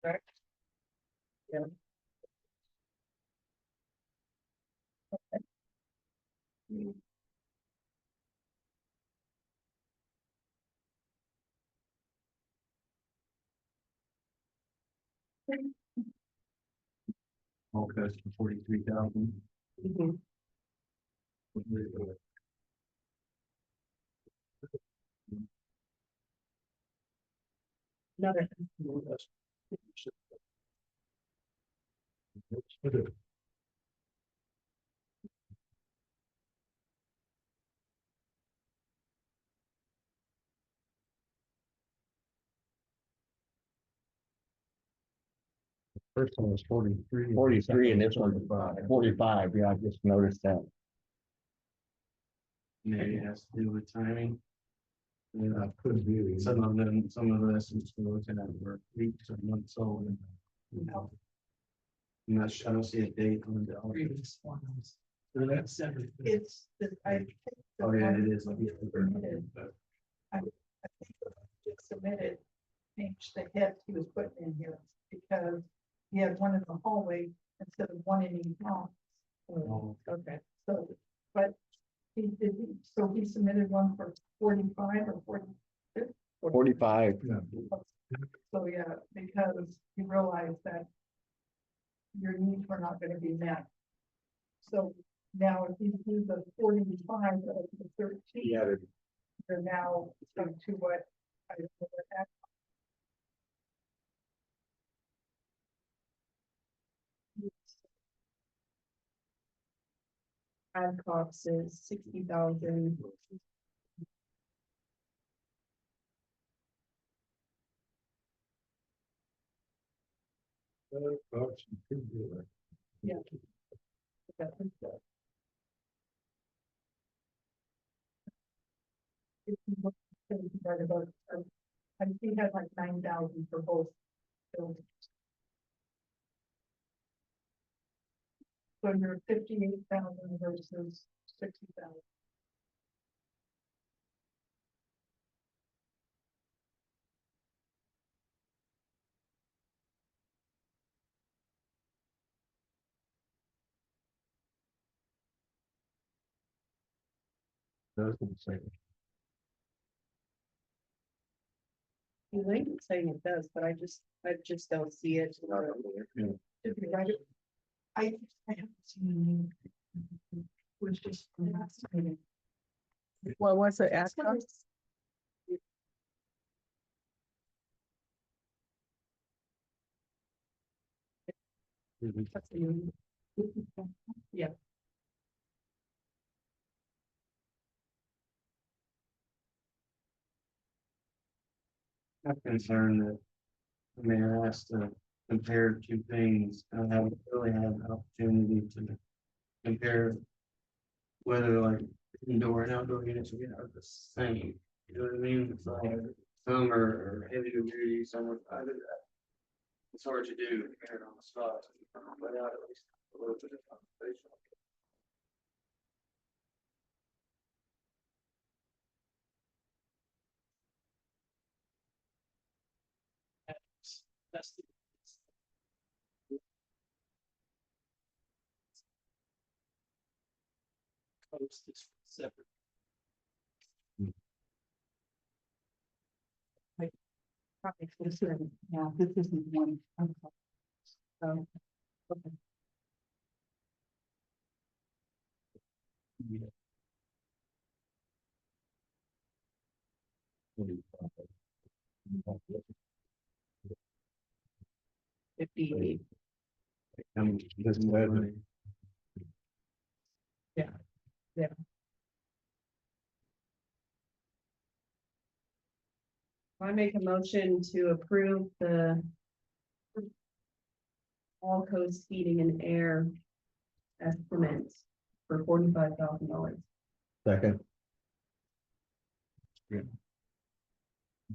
Correct? Yeah. All goes for 43,000. Mhm. Another. First one was 43. 43 and this one one's was 45. Yeah, I just noticed that. Maybe it has to do with timing. Yeah, Could be. some of the lessons we're looking at were weeks or months old. I don't see a date on the. Previous ones. So that's separate. It's, I think. the Oh, yeah, one it is. submitted, I think just submitted, changed the head he was putting in here, because he had one in the hallway instead of one in each house. Oh. Okay, so, but he did, so he submitted one for 45 or 46. 45. So, yeah, because he realized that your needs were not gonna be met. So now if he sees a 45 or the 13, Yeah, they're now up to what I don't know what that. Ad costs is 60,000. Yeah. That was good. If you look at the right about, I think he had like 9,000 for both buildings. So you're 58,000 versus 60,000. You like saying it does, but I just don't see it. If you write it, I haven't seen it. Was just fascinating. What was it, That's what Acta? it's- that's the- Yeah. I'm concerned that, I mean, I asked to compare two things, and I haven't really had an opportunity to compare whether like indoor and outdoor units are the same. You know what I mean? It's like some are heavy duty, some are either that. It's hard to do here on the spot, but out at least a little bit of conversation. That's the. Coast is separate. Probably this is, yeah, this isn't one. So, okay. Fifty, Doesn't matter. yeah. I make a motion to approve the all coast heating and air estimate for $45,000. Second.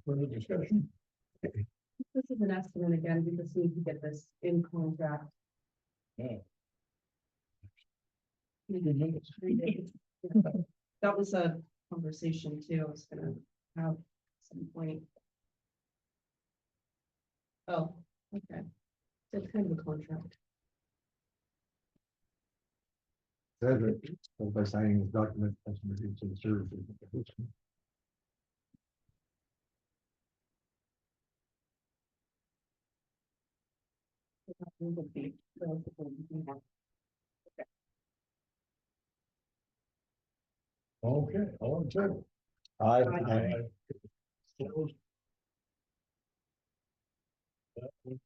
Further discussion? This is an estimate again, we just need to get this in contract. Yeah. That was a conversation too, I was gonna have at some point. Oh, Okay. So it's kind of a contract. Says it, so by signing this document, customer agrees to the services. Would be relatively easy. Okay, all in favor? Aye. Aye. Opposed? That one.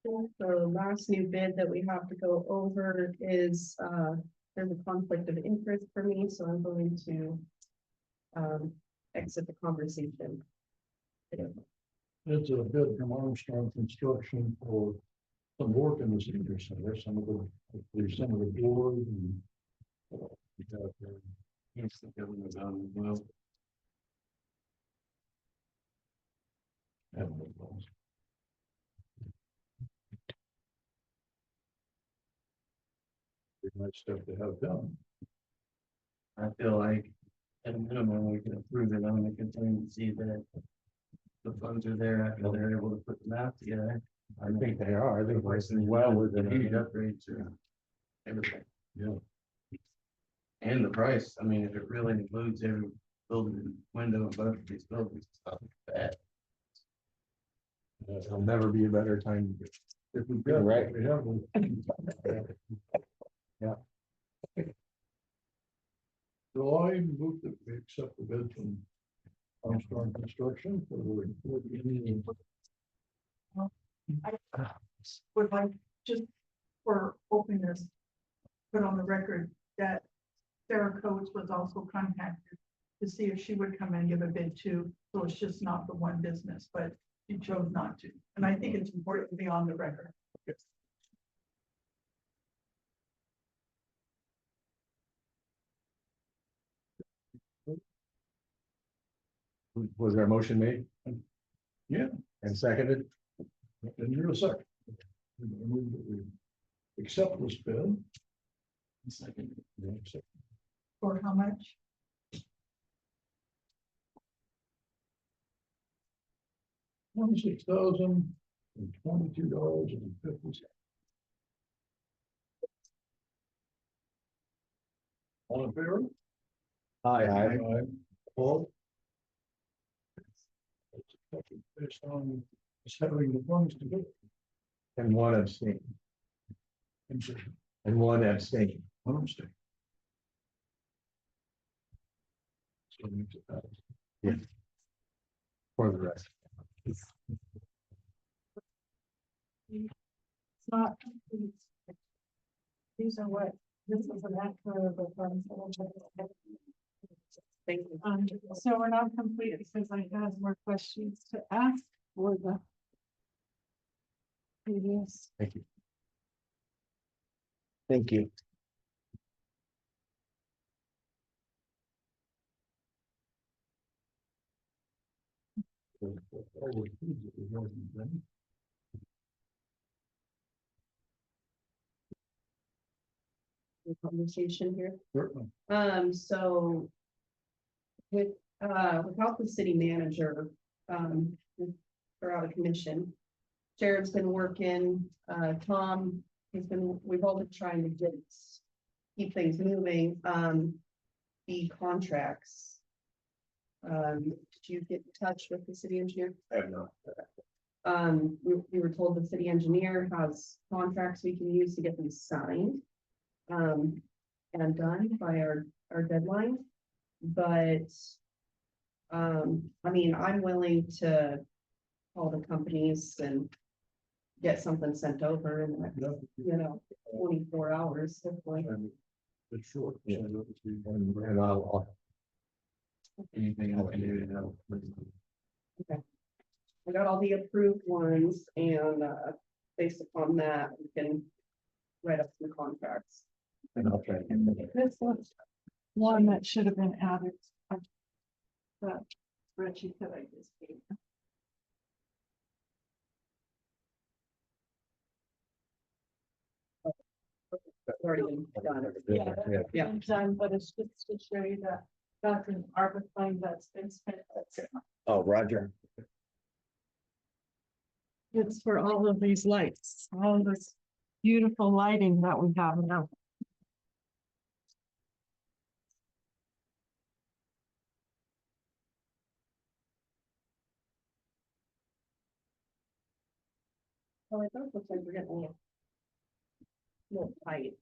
The last new bid that we have to go over is, there's a conflict of interest for me, so I'm going to exit the conversation. It's a bid from Armstrong Construction for some work in the senior center, some of the doors and. We got there. Yes, the government done well. And the walls. Pretty nice stuff to have done. I feel like at a minimum, we can approve it on the contingency that the funds are there after they're able to put the map together. I think they are, I think Price we're is well within within. the upgrades or everything. Yeah. And the price, I mean, if it really includes every building, window in both of these buildings, it's not bad. There'll never be a better time. If we've got, Right. we have. Yeah. So I move that we accept the bid from Armstrong Construction for the. Would like, just for openness, put on the record that Sarah Coates was also contacted to see if she would come and give a bid too. So it's just not the one business, but she chose not to. And I think it's important to be on the record. Was there a motion made Yeah, and seconded? and you're a second. I move that we accept this bid. Second. Yeah, second. For how much? $26,022.50. All in favor? Aye. Paul? Based on us having the funds to do it. And one abstain, And so, and one abstain. one mistake. So it makes it pass. For the rest. It's not complete. These are what, this is an actual of the funds. Thank you. So we're not complete because I have more questions to ask for the previous. Thank you. Thank you. Conversation here. Certainly. So. Without the city manager, we're out of commission. Jared's been working, Tom has been, we've all been trying to keep things moving, the contracts. Did you get in touch with the city engineer? I have not. We were told the city engineer has contracts we can use to get them signed. And done by our deadline, but. I mean, I'm willing to call the companies and get something sent over in the next, Yeah, 24 hours, hopefully. and it's short. Yeah. So that would be- And I'll. Anything I can do to help. I got all the approved ones and, based upon that, we can write up some contracts. And I'll try again. This was one that should have been added. The spreadsheet that I just gave. already been done. Yeah, Yeah. Yeah. that's done, but it's just to show you that that's an ARPA fund that's been spent. Oh, Roger. It's for all of these lights, all this beautiful lighting that we have now. Oh, I thought looks like we're getting a little tight.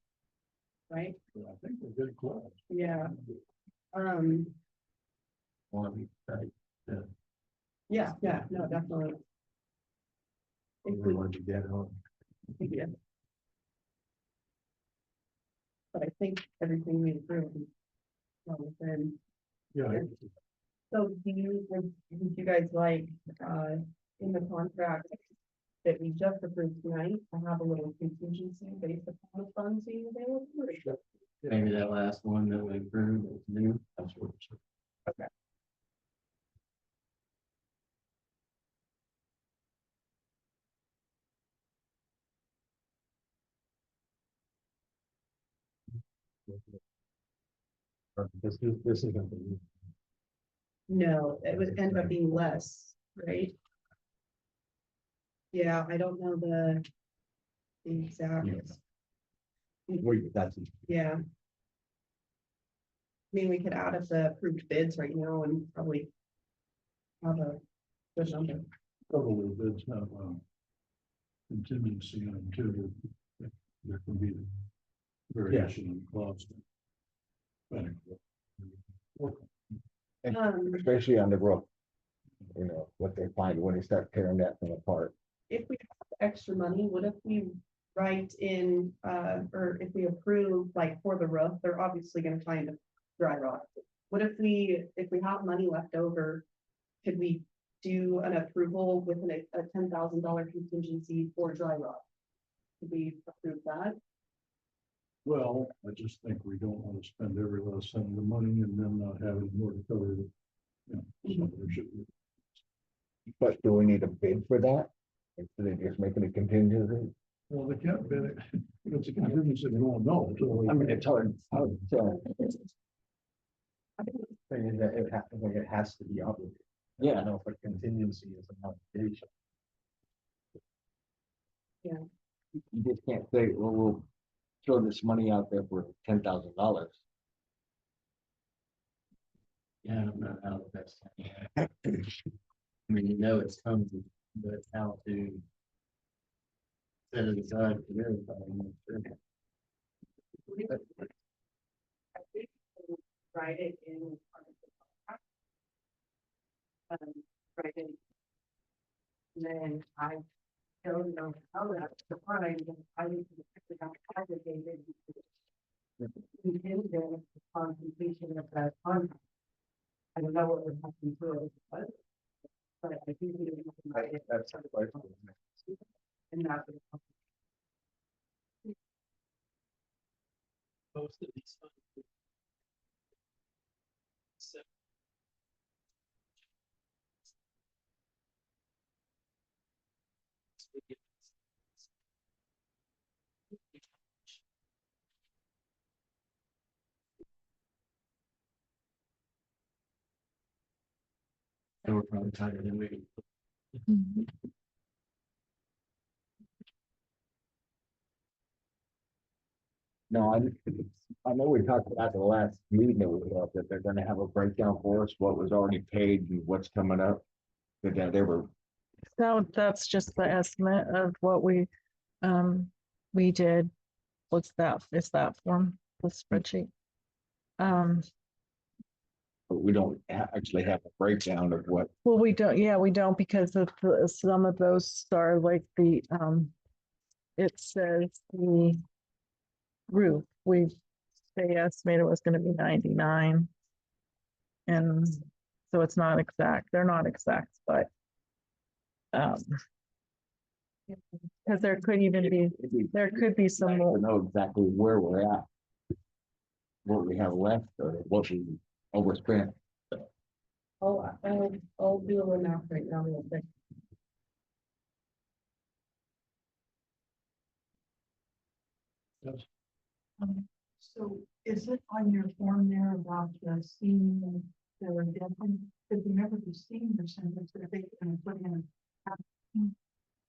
Right? I think we're good close. Yeah. Want to be tight. Yeah, no, definitely. If we, What you get on. yeah. But I think everything we approved. is well within. Yeah, So would you guys like, in the contract that we just approved tonight, I have a little contingency based upon the funds being available? or- Maybe that last one that we approved is new. That's what. This isn't. No, it would end up being less, right? Yeah, I don't know the exact, That's. yeah. I mean, we could add up the approved bids right now and probably have a good number. several of the bids have, contingency on them too. There can be variation in cost. Especially on the roof. You know, what they find when they start tearing that thing apart. If we have extra money, what if we write in, or if we approve, like for the roof, they're obviously gonna find a dry rot. What if we have money left over, could we do an approval with a $10,000 contingency for dry rot? Could we approve that? Well, I just think we don't want to spend every last cent of the money and then not have any more to cover it. So there should be. But do we need a bid for that? Instead of just making a contingency? Well, they can't bid it. It's a contingency, they won't know. So I mean, it's hard to tell. Thing is that it has to be obligated. Yeah. No, but contingency is an obligation. Yeah. You just can't say, well, we'll throw this money out there for $10,000. Yeah, I don't know how the best. I mean, you know it's coming, but how to set it aside for everybody. I'm not sure. I think we'll write it in. Write it. And then I don't know how that's defined, I need to figure out how to get it. We can then upon completion of that contract. I don't know what would happen to it, but I think we can write it. That's And that's. Most of these funds. So. And we're probably tighter than we. No, I know we talked about the last meeting that we had, that they're gonna have a breakdown for us, what was already paid and what's coming up. That they were, So that's just the estimate of what we did. What's that, is that form, the spreadsheet? but we don't actually have a breakdown of what. Well, we don't, yeah, we don't because of some of those are like it says the roof, they estimated it was gonna be 99. And so it's not exact, they're not exact, but because there could even be some more. To know exactly where we're at. What we have left or what we overspent. I'll do a little math right now real quick. That's So is it on your form there about the senior, the different, because remember the senior centers that they can put in.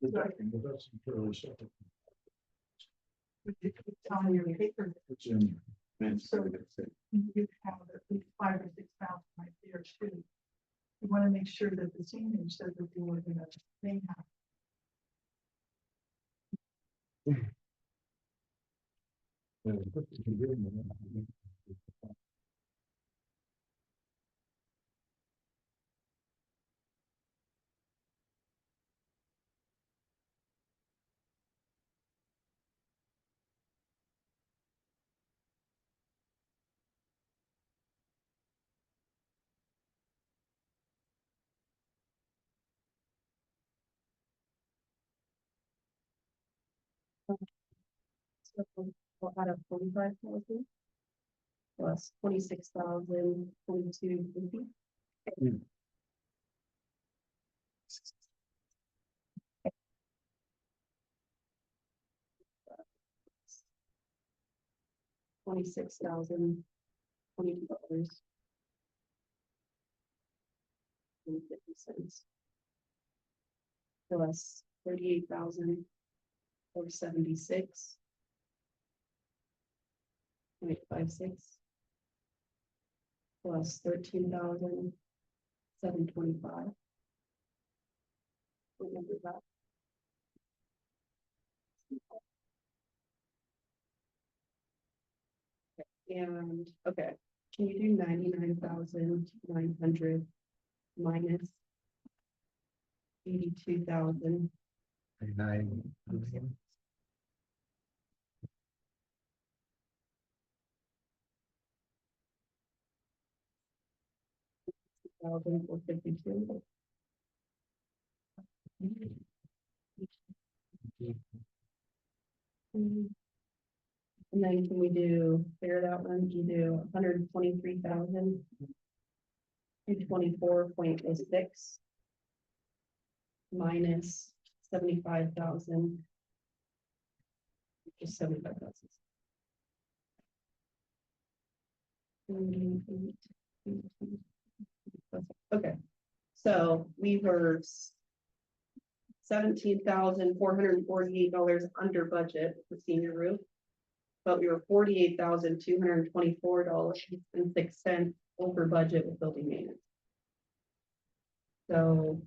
But that's fairly separate. It's on your paper, It's in, so you have at least 5,000 or 6,000 right there too. You want to make sure that the seniors said that they were gonna, they have. So we'll add up 45,000. Plus 26,000, 2250. 26,000, $22. And 50 cents. Plus 38,000, 476. 0.56. Plus 13,000, 725. Remember that. And, okay, can you do 99,900 minus 82,000? 9. Thousand four 52. And then can we do, clear that one, you do 123,000. 224.06. Minus 75,000. Just 75,000. Okay, so we were $17,448 under budget for senior roof. But we were $48,224.06 over budget with building maintenance. So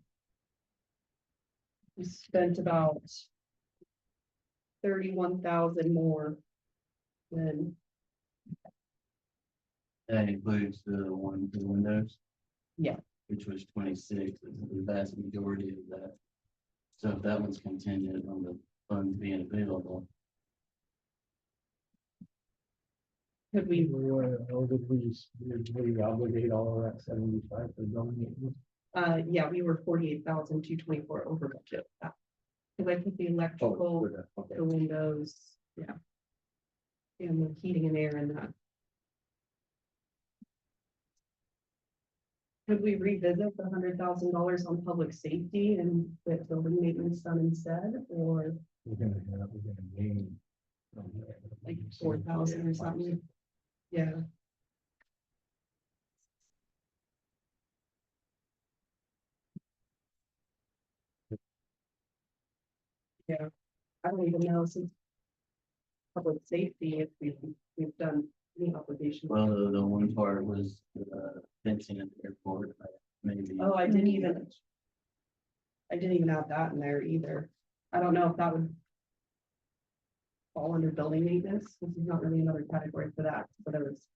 we spent about 31,000 more than, That includes the one for the windows. Yeah. Which was 26, the vast majority of that. So if that one's contingent on the funds being available, could we, or did we obligate all of that 75 for building maintenance? yeah, we were 48,224 over budget. Cause I put the electrical, Okay. the windows, yeah. And the heating and air and that. Could we revisit the $100,000 on public safety and get building maintenance done instead, or We're gonna gain. like 4,000 or something? Yeah. Yeah, I don't even know since public safety, if we've done any obligation. well, the one part was fencing at the airport, maybe. Oh, I didn't even add that in there either. I don't know if that would fall under building maintenance. This is not really another category for that, but there was.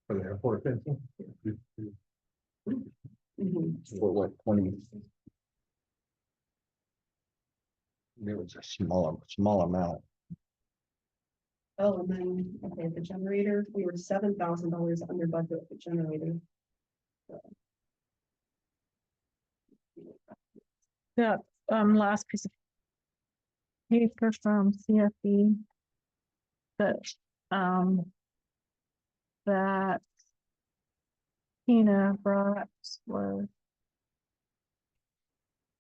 For the airport fencing? Mhm. For what, 20? It was a small amount. Oh, and then, okay, the generator, we were $7,000 under budget for generator. That, last piece of paper from CFE. That, that Tina brought was.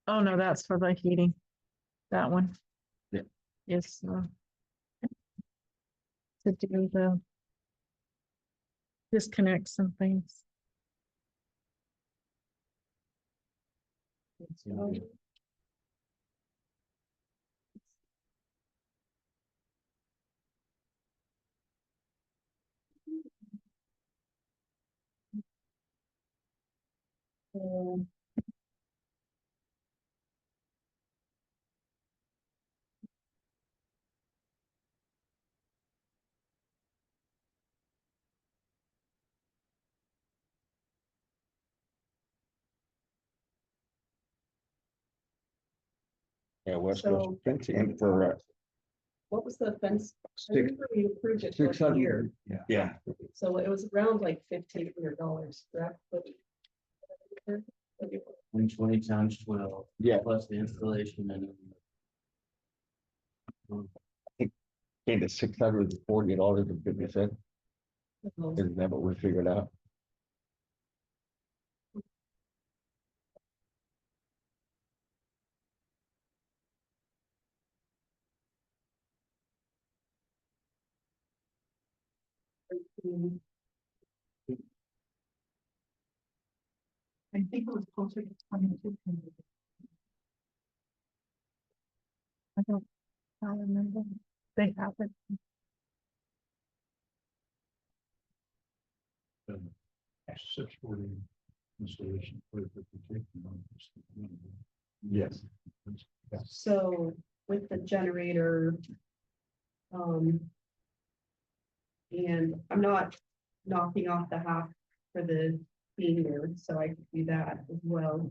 Oh, no, that's for the heating. That one. Yeah. Yes. to do the disconnect some things. So, Yeah, West So- Coast fencing for, what was the fence? I Six- remember we approved it for a year, 600, yeah, so it was around like $1,500, correct? And 20 times 12, yeah, plus the installation and. came to $640.50. Isn't that what we figured out? I think it was closer to 22. I remember they have it. 640 installation. for the taking on this. Yes. So with the generator. And I'm not knocking off the half for the senior, so I could do that as well.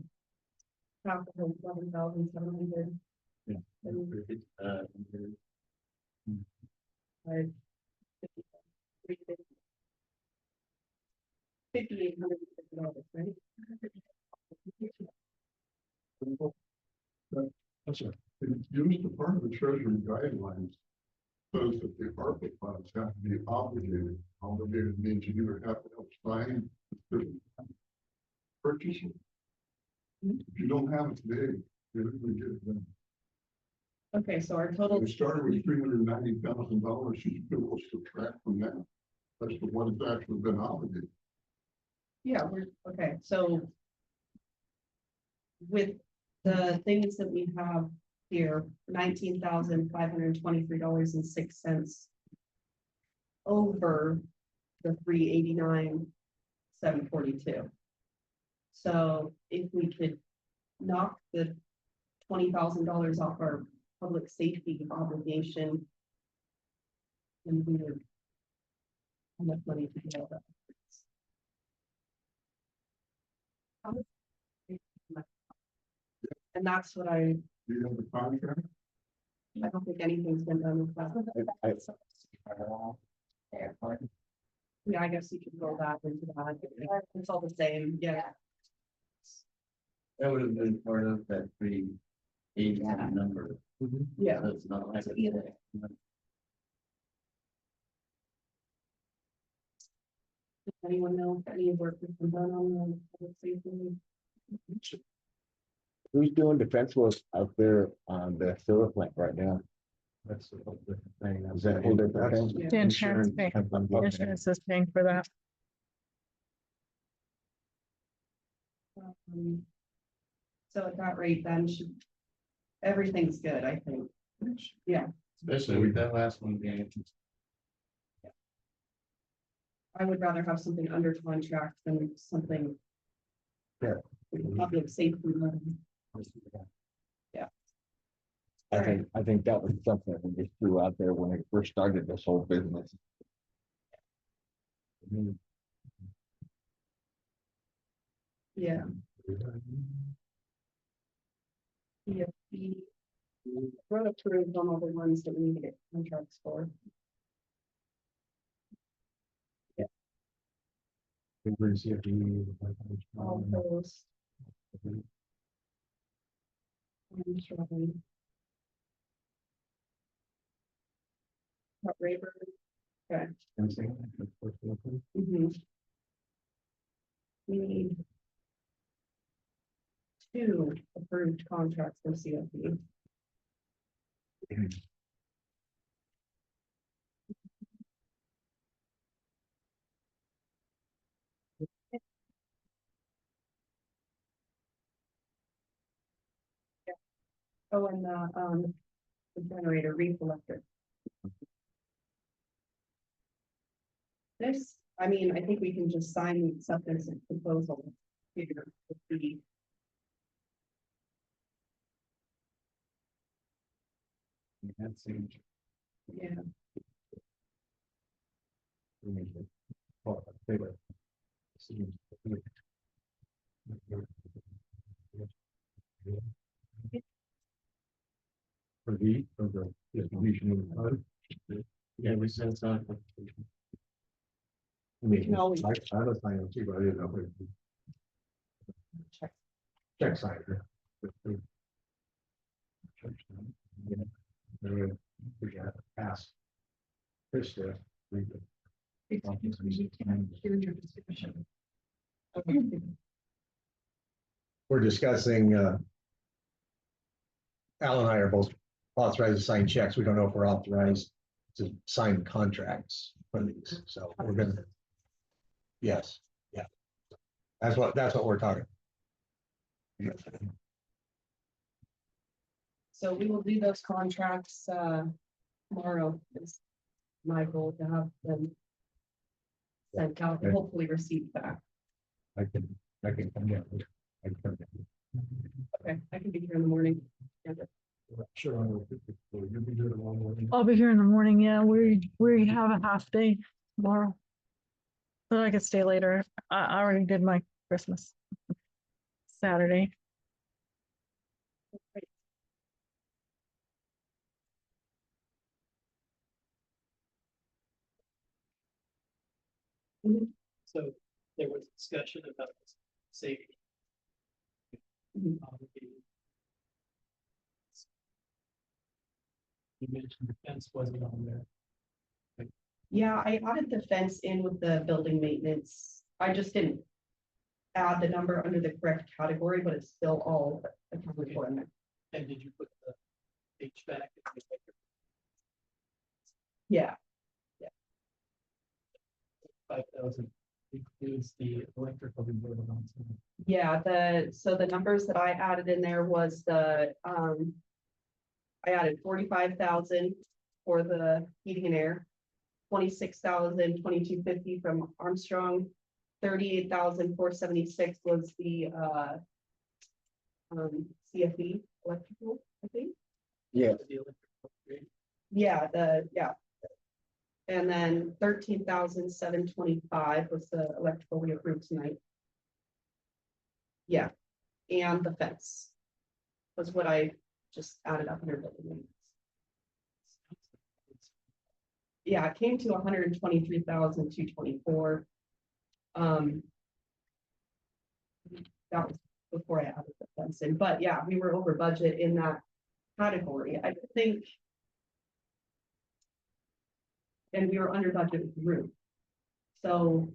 Half of the 11,700. Yeah. And Uh, I- 5,850, right? That's it. Used as part of the treasury guidelines. Says that the ARPA funds have to be obligated. Obligated means you either have to help sign the purchase it. If you don't have it today, you're not gonna get it done. Okay, so our total, It started with $390,000. You should go subtract from that. That's the one that's actually been obligated. yeah, we're, okay, so. With the things that we have here, $19,523.06. Over the 389,742. So if we could knock the $20,000 off our public safety obligation. Then we would. How much money to do all that? And that's what Do you have the contract? I don't think anything's been done with that. Yeah, I guess you could roll that into that. It's all the same, yeah. That would have been part of that 389 number. Yeah. So it's not like. Does anyone know if any work has been done on the public safety? Who's doing defense work out there on the sewer plant right now? That's a whole different thing. Is that a whole different thing? Yeah. The insurance pay, the Okay. insurance is paying for that. So at that rate, then everything's good, I think. Yeah, Especially with that last one being. I would rather have something under contract than something. Yeah. Public safety. money. I think that was something that we just threw out there when we first started this whole business. Yeah. Yeah. We're approved on all the ones that we need to get contracts for. All those. I'm struggling. Not Rayburn. Okay. Mhm. We need. Two approved contracts for CFP. Oh, and the generator reef electric. This, I mean, I think we can just sign the acceptance and proposal here with the. That seems. Yeah, For the distribution of the code. Yeah, we said something. I mean, can always- I was trying to see, but I didn't know. if- check. Check side. Yeah. Check side. Yeah. Then we got to pass. This, we could- Excuse me, you can't hear your discussion. We're discussing, Al and I are both authorized to sign checks. We don't know if we're authorized to sign contracts for these, so we're gonna. Yes, yeah. That's what we're talking. So we will do those contracts tomorrow. It's my goal to have them sent out and hopefully received back. I can come down. I can come down. Okay, I can be here in the morning. Yeah. Sure. I will. You'll be here tomorrow morning. I'll be here in the morning. Yeah, we have a half day tomorrow. But I could stay later. I already did my Christmas Saturday. So there was discussion about safety. Mhm. You mentioned the fence wasn't on there. Yeah, I added the fence in with the building maintenance. I just didn't add the number under the correct category, but it's still all accounted for in there. And did you put the HVAC? and the electric? Yeah, 5,000 includes the electrical improvements. yeah, so the numbers that I added in there was I added 45,000 for the heating and air. 26,000, 2250 from Armstrong, 38,476 was the CFE electrical, I think. Yeah, The electrical upgrade. Yeah, and then 13,725 was the electrical we approved tonight. Yeah, and the fence was what I just added up under building maintenance. Yeah, it came to 123,224. That was before I added the fence in, but yeah, we were over budget in that category, I think. And we were under budget with the roof. So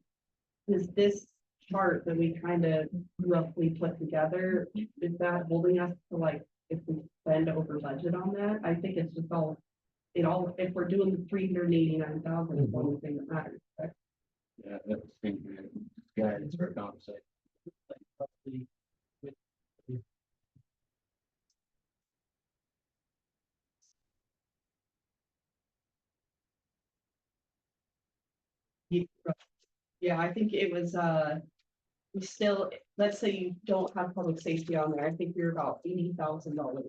is this chart that we kind of roughly put together, is that holding us to like, if we spend over budget on that? I think it's just all, if we're doing the 389,000, it's the only thing that matters. Correct? yeah, that was thinking, guidance for conversation. Like, roughly with Yeah, I think it was, we still, let's say you don't have public safety on there, I think you're about $80,000.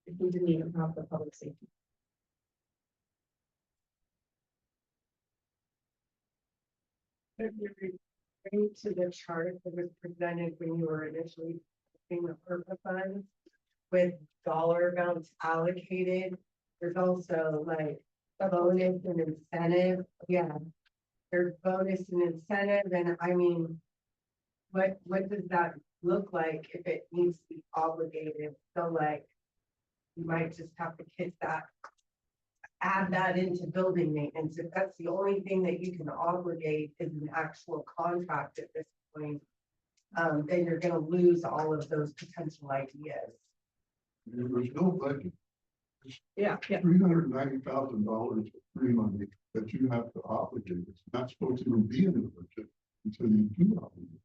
If we didn't even have the public safety. If you're referring to the chart that was presented when you were initially doing the purpose funds with dollar amounts allocated, there's also like a bonus and incentive, yeah. There's bonus and incentive, and I mean, what does that look like if it needs to be obligated? So like, you might just have to hit that, add that into building maintenance. If that's the only thing that you can obligate is an actual contract at this point, then you're gonna lose all of those potential ideas. There's no budget, Yeah, yeah. $390,000 of free money that you have to obligate. It's not supposed to even be in the budget until you do obligate.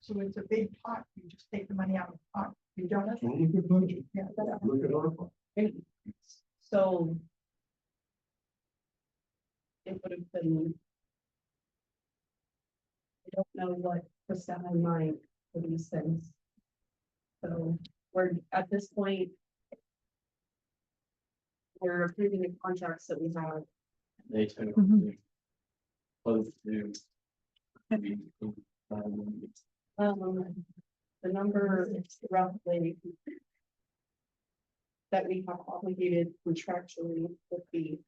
So it's a big pot, you just take the money out of the pot. You don't have. Only the budget. Yeah, that's- Look at our. budget. So. It would have been. I don't know what was set in mind for these things. So we're at this point. We're approving the contracts that we have. They took. Mhm. Close to. The number is roughly. That we have obligated contractually would be.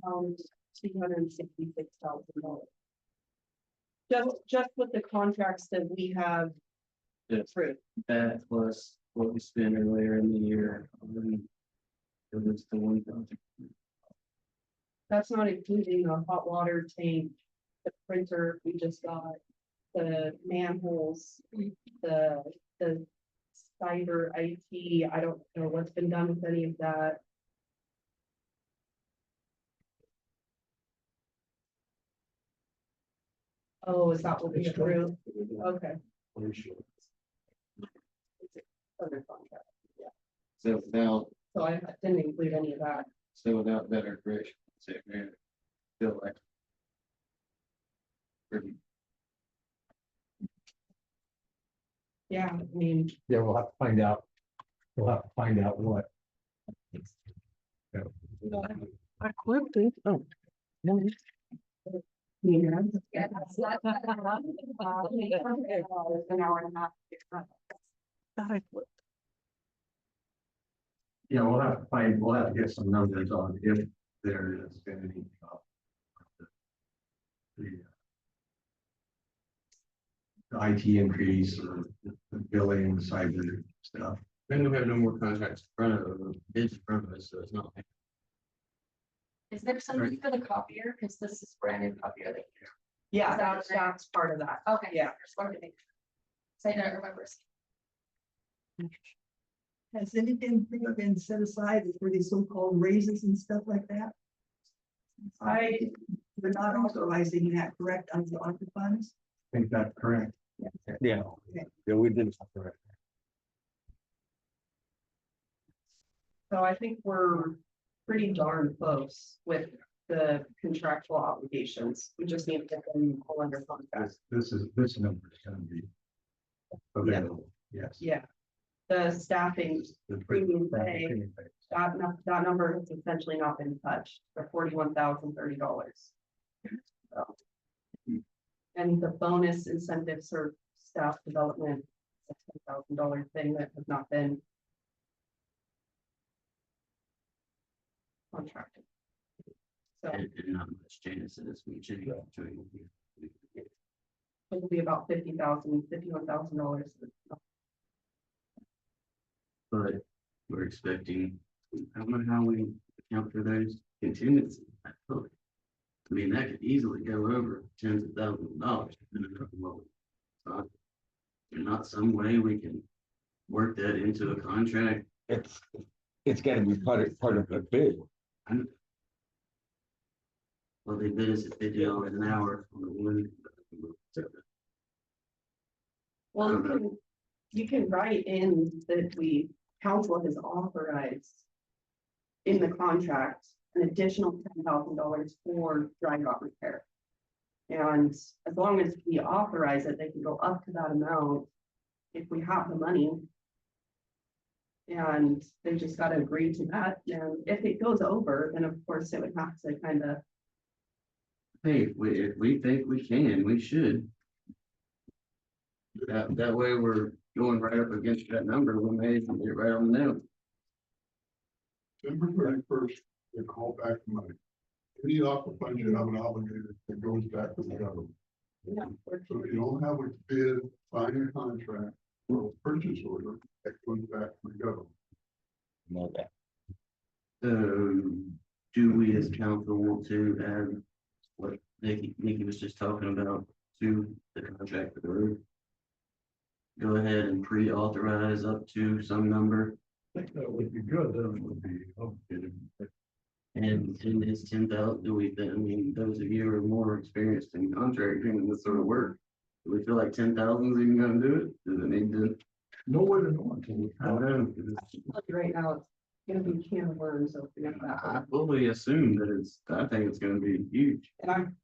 Around $266,000. Just with the contracts that we have Yes. approved. That plus what we spent earlier in the year. It was the 1,000. That's not including the hot water tank, the printer we just got, the manholes, the cyber IT. I don't know what's been done with any of that. Oh, is that what we approved? Okay. Under contract. So without, So I didn't include any of that. without better bridge, say, man, feel like. Pretty. Yeah, I mean, Yeah, we'll have to find out. We'll have to find out what. I clipped it. Oh. No. An hour and a half. Thought I flipped. Yeah, we'll have to get some numbers on if there is any. The IT increase or the billing, cyber stuff. Then we have no more contracts in front of us, bids in front of us, so it's not. like- Is there something for the copier? Because this is brand new copier that. Yeah, Is that that's part of that. Okay. Yeah. Just wanted to make sure. So I don't remember. Has anything been set aside for these so-called raises and stuff like that? We're not authorizing that, correct, under the ARPA funds? I think that's correct. Yeah, yeah, we did. So I think we're pretty darn close with the contractual obligations. We just need to get them all under contract. This number is gonna be available, yes. Yeah. The staffing, The premium pay. premium pay. that number has essentially not been touched for $41,030. And the bonus incentives for staff development, $10,000 thing that has not been contracted. So And not much changes in this week. it'll be about $51,000. But we're expecting, I don't know how we account for those contingencies. I mean, that could easily go over tens of thousands of dollars. So, there's not some way we can work that into a contract. It's gotta be part of the bid. Well, they bid us at $50 an hour on the one. Well, you can write in that council has authorized in the contract an additional $10,000 for dry dock repair. And as long as we authorize it, they can go up to that amount if we have the money. And they just gotta agree to that. And if it goes over, then of course it would have to kind of, Hey, if we think we can, we should. That way we're going right up against that number, we may get right on the nail. December 31st, they call back money. Any offer budget, I'm obligated, it goes back to the government. So if you don't have a bid, sign a contract, or a purchase order, that goes back to the government. Know that. So, do we as council want to add what Nikki was just talking about, to the contract for the roof. Go ahead and pre-authorize up to some number, I think that would be good, then it would be updated. and it's 10,000, do we, I mean, those of you who are more experienced in contracting and this sort of work. Do we feel like 10,000 is even gonna do it? Does it need to? No way to know until we. I don't know. Right now, it's gonna be a can of worms opening up that I one. fully assume that I think it's gonna be huge. And I'm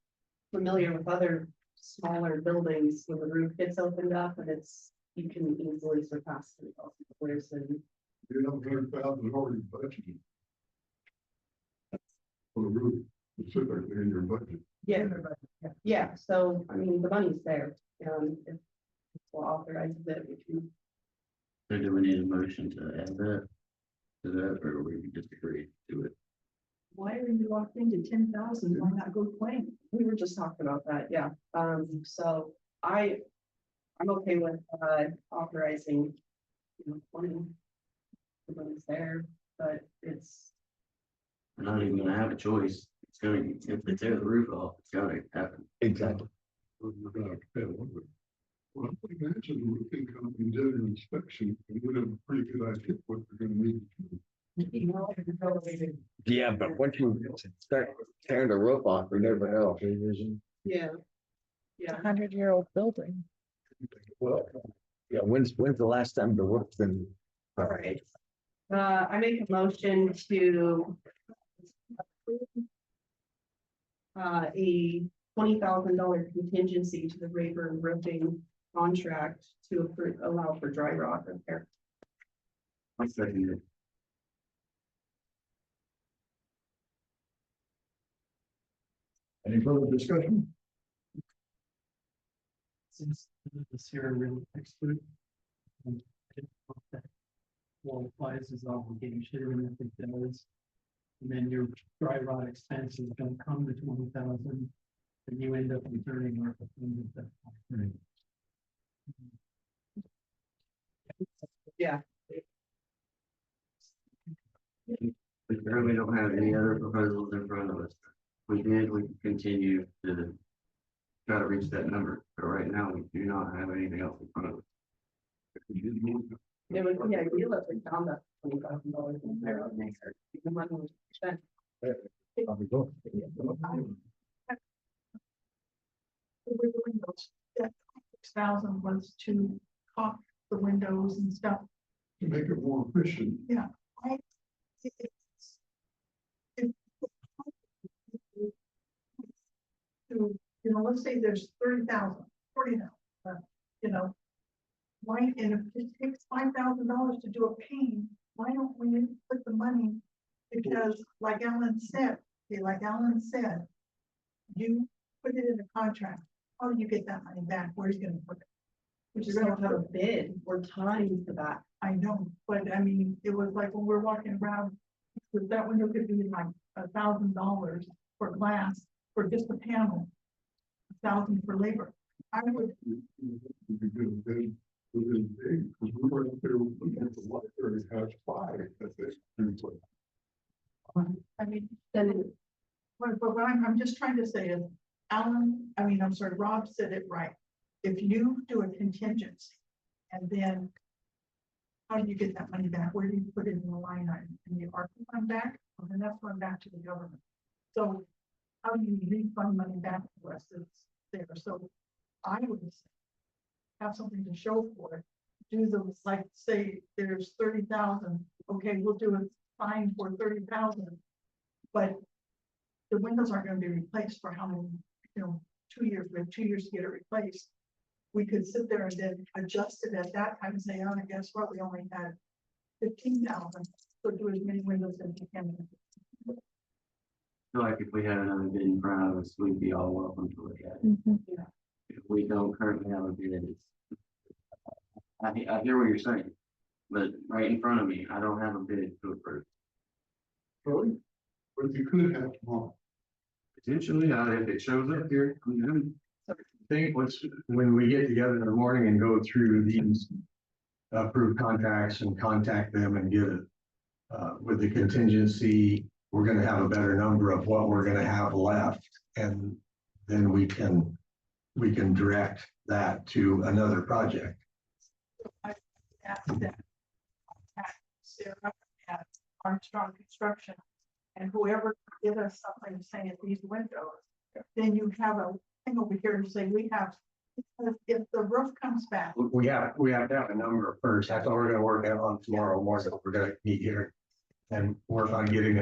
familiar with other smaller buildings where the roof gets opened up and you can easily surpass $3,000 and You have 100,000 already budgeted. For the roof, specifically in your budget. yeah, so, I mean, the money's there, if we'll authorize it, we can. So do we need a motion to add that? To that, or we just agree to it? Why are you locked into 10,000? Why not go claim? We were just talking about that, yeah, so I'm okay with, authorizing, 20. The money's there, but it's, We're not even gonna have a choice. It's gonna, if they tear the roof off, it's gonna happen. Exactly. We're gonna have to pay a little bit. Well, I think imagine the roofing company did an inspection and would have a pretty good idea what they're gonna need to do. Yeah, but once you start tearing the roof off, you never know. yeah. It's a 100-year-old building. Well, yeah, when's the last time the roof's been? All right. I make a motion to a $20,000 contingency to the Rayburn roofing contract to approve, allow for dry rot repair. I second it. Any further discussion? Since this year real expert. Qualifies as obligation, and if it does. And then your dry rot expenses don't come to 20,000, then you end up returning our funds at that point. Yeah. We currently don't have any other proposals in front of us. We did, we can continue to try to reach that number, but right now we do not have anything else in front of us. It would be ideal if we found that $20,000 in there. The money was spent. Probably go. With the windows, that 6,000 was to caulk the windows and stuff. To make it more efficient. Let's say there's 30,000, 40,000, why, and if it takes $5,000 to do a pane, why don't we put the money? Because like Alan said, you put it in the contract, how do you get that money back? Where's he gonna put it? Which is You're gonna gonna have a bid or time for that. I know, but I mean, it was like when we're walking around, with that window could be like $1,000 for glass, for just a panel. 1,000 for labor. I would, Because then, within days, because we were up there looking at the library has 5 that they do. I mean, Then but what I'm just trying to say is, Rob said it right. If you do a contingency, and then how do you get that money back? Where do you put it in the line item? And the ARPA fund back, and then that's going back to the government. So how do you refund money back to us that's there? So I would have something to show for it. Do those, like, say there's 30,000, okay, we'll do a fine for 30,000. But the windows aren't going to be replaced for how many, 2 years, we have 2 years to get it replaced. We could sit there and then adjust it at that time and say, oh, and guess what, we only had 15,000, so do as many windows as you can. I feel like if we had another bid in front of us, we'd be all welcome to look at it. If we don't currently have a bid, I hear what you're saying, but right in front of me, I don't have a bid to approve. Really? But you could have tomorrow. Potentially, if it shows up here, I'm done. Think when we get together in the morning and go through these approved contracts and contact them and get it with the contingency, we're gonna have a better number of what we're gonna have left. And then we can direct that to another project. I asked that. Sarah at Armstrong Construction, and whoever did us something saying these windows, then you have a thing over here to say we have, if the roof comes back. We have to have a number first. That's what we're gonna work out on tomorrow morning. We're gonna meet here and work on getting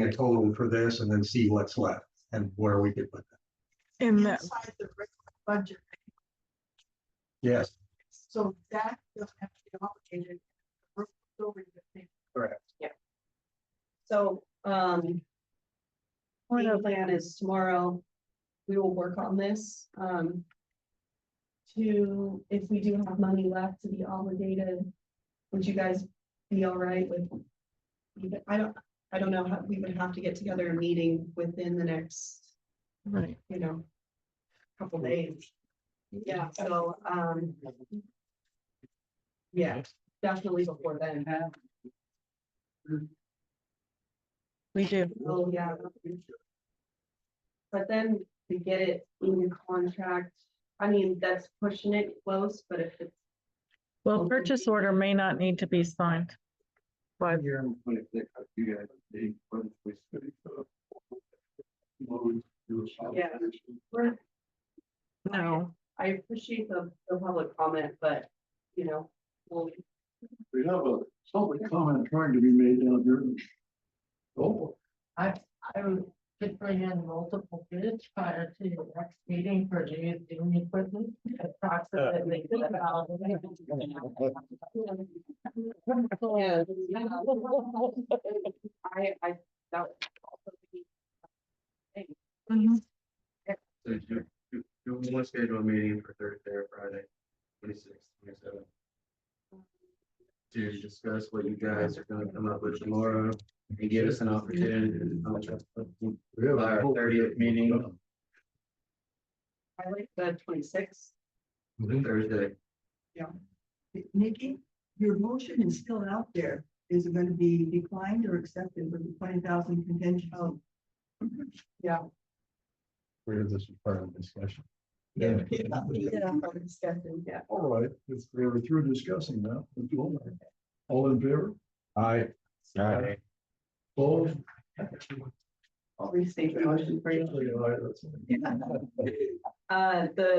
a total for this and then see what's left and where we could put that. In that, Inside the regular budget, Yes, so that doesn't have to be obligated. The roof is over the thing. correct. So, game plan is tomorrow, we will work on this, to, if we do have money left to be obligated, would you guys be all right with? I don't know how, we would have to get together a meeting within the next, right, couple days. Yeah, so, yeah, definitely before then. we do. Oh, yeah. But then to get it in your contract, I mean, that's pushing it close, but if it's, Well, purchase order may not need to be signed. But Here on 26, you guys, they, yeah, we're, no, I appreciate the public comment, but, we'll, We have a public comment trying to be made down here. Oh, I could bring in multiple bids prior to your next meeting for the new equipment. Approximately. I, that would also be. Mhm. so you want to schedule a meeting for Thursday or Friday, 26th, 27th. To discuss what you guys are gonna come up with tomorrow and give us an opportunity to contract by our 30th meeting I like the 26th. Thursday. Nikki, your motion is still out there. Is it gonna be declined or accepted with the 20,000 contingent? Oh. Yeah. where this is part of the discussion. Yeah. Discussion, yeah. All right, if we're through discussing that, let's go on. All in favor? Aye. Aye. Opposed? I'll restate the motion for you. Aye, that's it.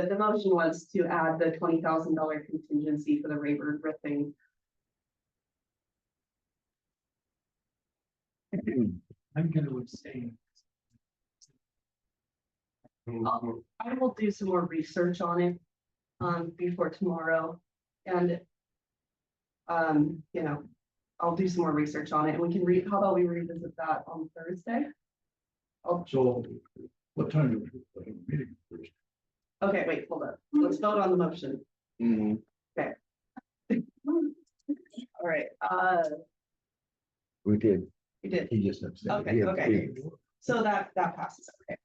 The motion was to add the $20,000 contingency for the Rayburn roofing. I'm gonna abstain. I will do some more research on it, before tomorrow, and, I'll do some more research on it, and we can how about we revisit that on Thursday? So what time do we have a meeting first? Okay, wait, hold up, let's vote on the motion. Mhm. All right, We did. we did, He just abstained. okay, okay, so that passes, okay.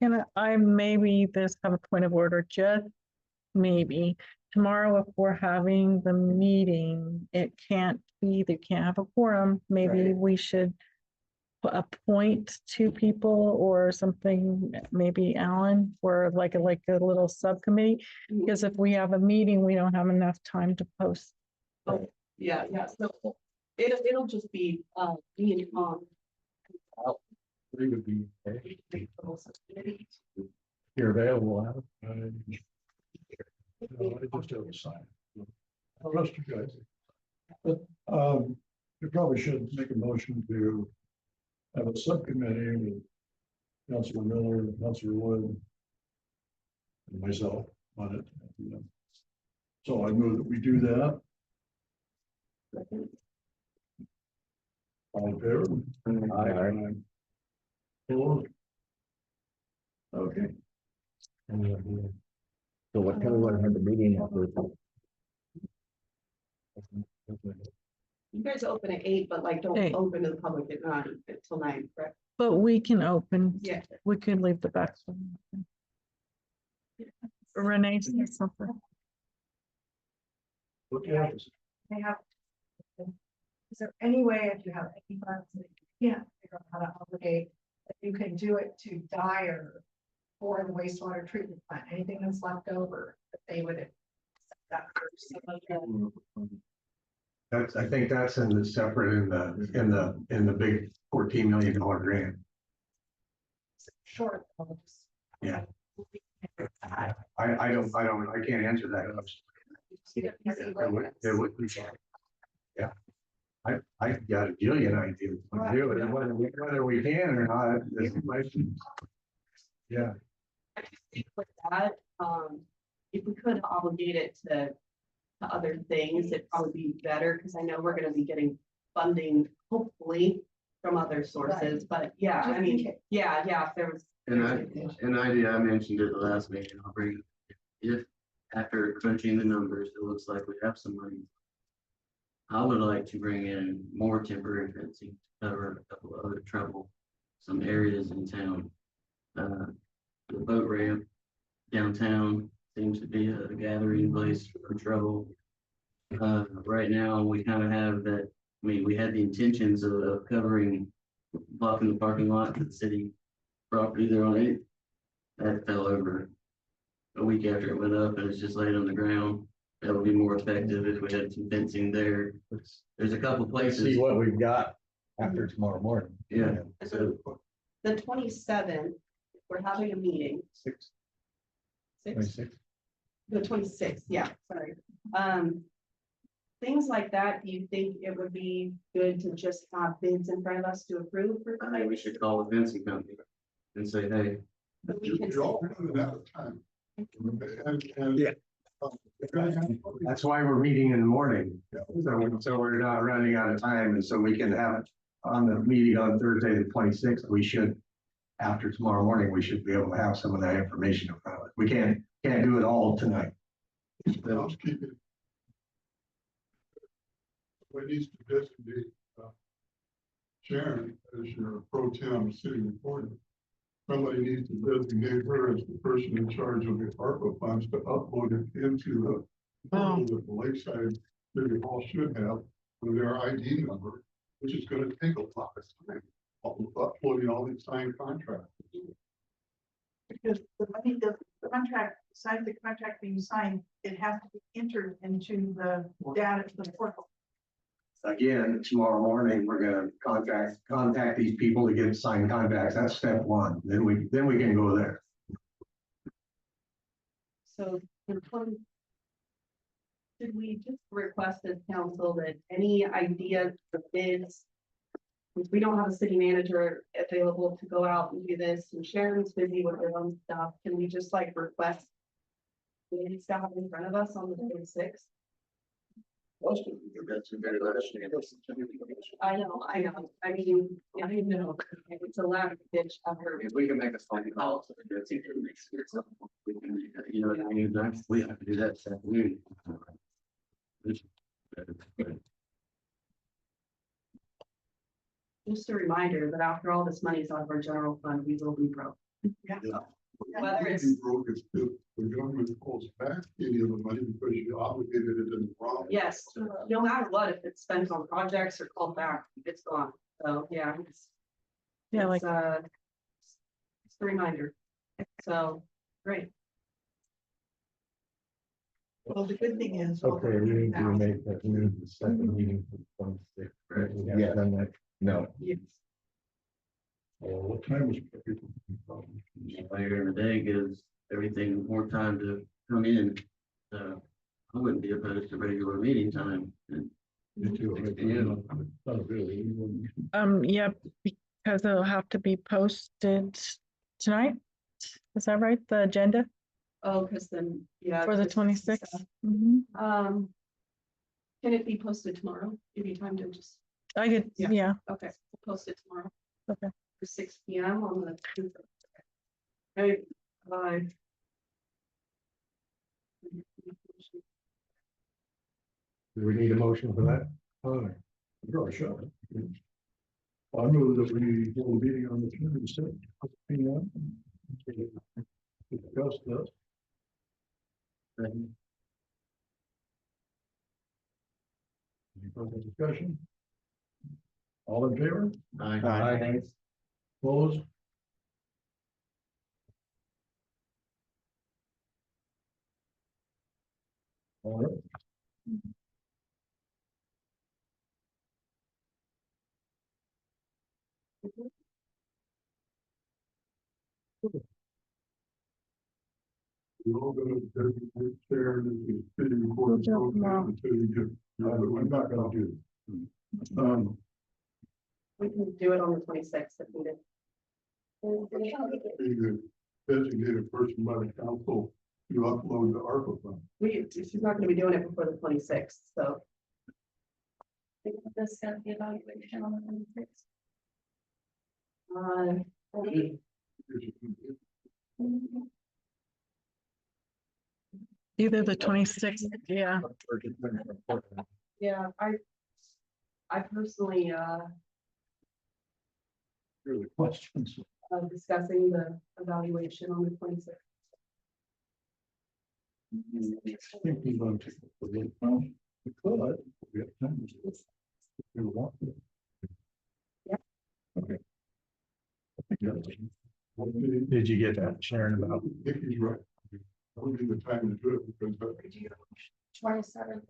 can I maybe this have a point of order, just maybe. Tomorrow, if we're having the meeting, it can't be, they can't have a quorum, maybe Right. we should appoint two people or something, maybe Alan, or like a little subcommittee, because if we have a meeting, we don't have enough time to post. Yeah, so it'll just be, me and Tom. We would be, you're available, Adam. I just have a sign. I trust you guys. But, you probably should make a motion to have a subcommittee with Councilor Miller, Councilor Wood, and myself on it. So I move that we do that. All in favor? Aye. Opposed? Okay. So what time we want to have the meeting after? You guys open at 8, but like, don't 8. open to the public at 9, until 9, correct? But we can open, Yeah. we could leave the back. one open. Renee says something. Okay. They have. Is there any way if you have any funds that you can't figure out how to obligate You can do it to Dyer for the wastewater treatment plant, anything that's left over, that they would accept that for some of the. That's, I think that's in the separate in the big $14 million grant. Short. Yeah. I can't answer that. It would be. Yeah. I got a jillion ideas. Whether we can or not, is the question. Yeah. I just think with that, if we could obligate it to other things, it'd probably be better, because I know we're gonna be getting funding, hopefully, from other sources, but yeah, I mean, yeah, if there was. An idea I mentioned at the last meeting, I'll bring, if after crunching the numbers, it looks like we have some money. I would like to bring in more temporary fencing to cover a couple of other trouble, some areas in town. The boat ramp downtown seems to be a gathering place for trouble. Right now, we kind of have that, I mean, we had the intentions of covering, blocking the parking lot to the city property there on 8th. That fell over a week after it went up, and it's just laid on the ground. That would be more effective if we had some fencing there. There's a couple Let's see places. what we've got after tomorrow morning. Yeah. So the 27th, we're having a meeting. 6, 6? 26. The 26th, yeah, sorry. Things like that, do you think it would be good to just have bids in front of us to approve? I think we should call the fencing company and say, hey, But we can. You're all running out of time. And. Yeah. That's why we're meeting in the morning. So we're not running out of time, and so we can have on the meeting on Thursday, the 26th, we should, after tomorrow morning, we should be able to have some of that information in front of us. We can't do it all tonight. Housekeeping. We need to designate Sharon as your pro tem city reporter. Somebody needs to designate her as the person in charge of the ARPA funds to upload it into the portal that the Lakeside City Hall should have with their ID number, which is gonna take a lot of time. Uploading all these signed contracts. Because the money, the contract, besides the contract being signed, it has to be entered into the data, the portal. Again, tomorrow morning, we're gonna contact these people to get signed contracts. That's step one. Then we can go there. So, should we just request as council that any ideas for bids? Since we don't have a city manager available to go out and do this, and Sharon's busy with her own stuff, can we just like request bids to have in front of us on the 26th? I know, I mean, it's a loud bitch of her. if we can make a phone call. You know what I mean? We have to do that this afternoon. Just a reminder that after all this money is out of our general fund, we will be broke. Yeah. Whether it's, Broke is if the government pulls back any of the money because you obligated it in the wrong. yes, no matter what, if it's spent on projects or called back, it's gone. So, yeah. Yeah, like, It's a reminder. So, great. Well, the good thing is. Okay, we need to make that, we need the second meeting for 26th. Right? We haven't Yeah. done that. No. Yes. What time was? Later in the day gives everything more time to come in. So I wouldn't be opposed to regular meeting time. And yeah, because it'll have to be posted tonight. Is that right? The agenda Oh, because then, yeah. for the Christmas and 26th? stuff. Mhm. Can it be posted tomorrow? Give you time to just, I could, Yeah. yeah, okay, we'll post it tomorrow. Okay. For 6 PM on the. Right, bye. Do we need a motion for that? You're a shot. I move that we hold a meeting on the 26th, PM. Discuss this. Any further discussion? All in favor? I Opposed? All right. We're all gonna designate chair and the city recorder. We'll do it tomorrow. Until you get, I'm not gonna do it. We can do it on the 26th if needed. Being the designated person by the council to upload the ARPA fund. She's not gonna be doing it before the 26th, so. This got the evaluation on the 26th. Either the 26th, yeah, Yeah, I personally, Really questions. discussing the evaluation on the 26th. Thinking about it. Well, we could, we have time to do it. If we want to. Yeah. Okay. I think that's- Did you get that, Sharon, about? Nikki's right. That would be the time to do it because that. 27th.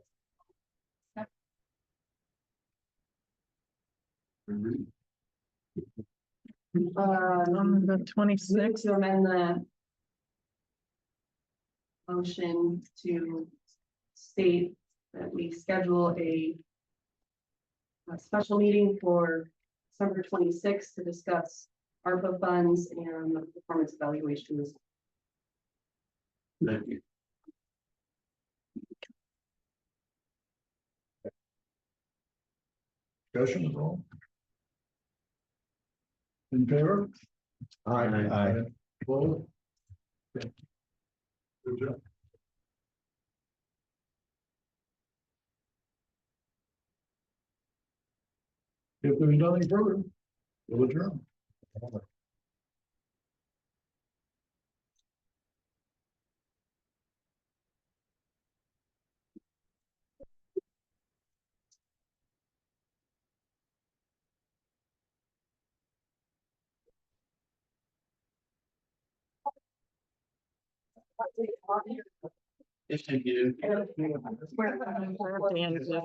on the Move 26th. to amend the motion to state that we schedule a special meeting for December 26th to discuss ARPA funds and the performance evaluations. Thank you. Discussion at all? In favor? Aye. Opposed? Okay. Good job. If there's nothing further, we'll adjourn. Yes, thank you. We're at the end of this.